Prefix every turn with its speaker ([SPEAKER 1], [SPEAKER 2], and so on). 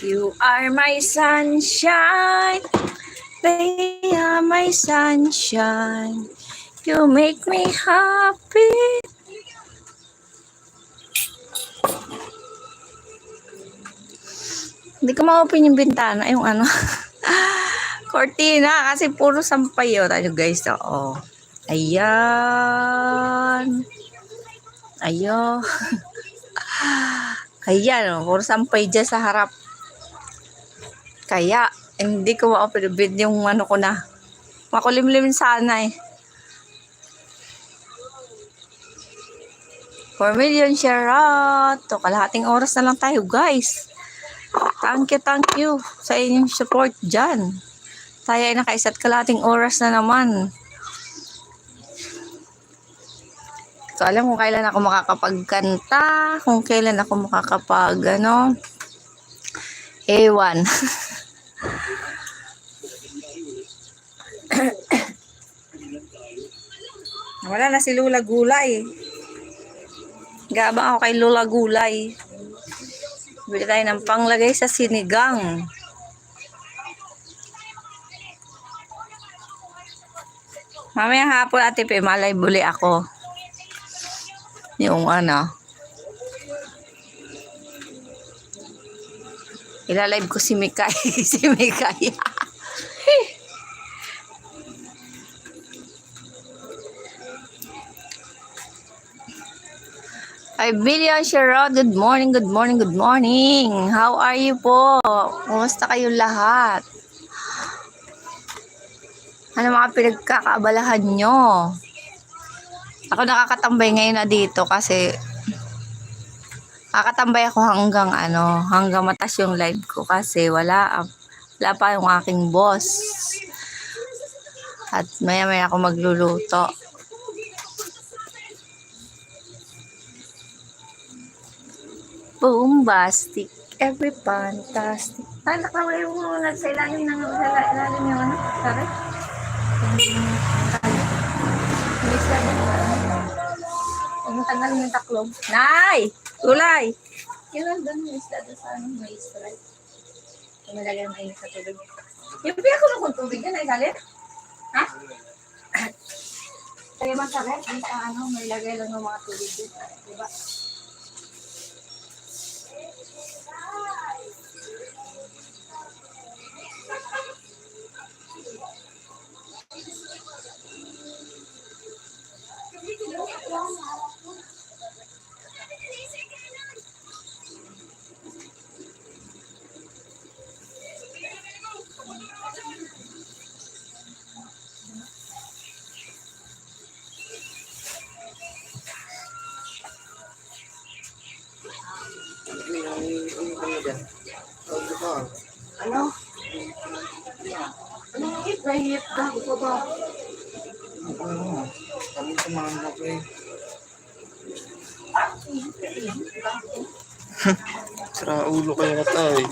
[SPEAKER 1] You are my sunshine, they are my sunshine. You make me happy. Hindi ko ma-open yung bintana, yung ano, cortina, kasi puro sampay yun. Tayo guys, oo. Ayan. Ayo. Ayan, puro sampay dyan sa harap. Kaya, hindi ko ma-open yung ano ko na. Makulimlim sana eh. 4 million share out. To, kalahating oras na lang tayo guys. Thank you sa inyong support dyan. Tayo ay nakaisa't kalahating oras na naman. So, alam kung kailan ako makakapagkanta, kung kailan ako makakapag, ano, ewan. Wala na si Lula Gulay. Gabang ako kay Lula Gulay. Bili tayo ng panglagay sa sinigang. Mamaya hapon ate pe, malay buli ako. Yung ano. Ilalive ko si Mikay. Si Mikay. 5 million share out. Good morning, good morning, good morning. How are you po? Kumusta kayo lahat? Ano mga pinagkakaabalahan nyo? Ako nakakatambay ngayon na dito kasi nakakatambay ako hanggang matas yung live ko kasi wala pa yung aking boss. At maya ako magluluto. Bombastic, every fantastic. Ay, nakaway mo muna sa ilalim yung ano, sorry. Ang tagal ng taklog. Nay! Tulay! Kailan doon yung isla doon sa ano, may strike. Tumalagay mo sa tubig. Yung piya ko nung tubig yan, ay galit? Ha? Kaya masarap, sa ano, may lagay lang ng mga tubig doon. Diba? Ano? Hit ka. Gusto ba?
[SPEAKER 2] Kami tumama ko eh. Sira ulo kayo na tayo eh.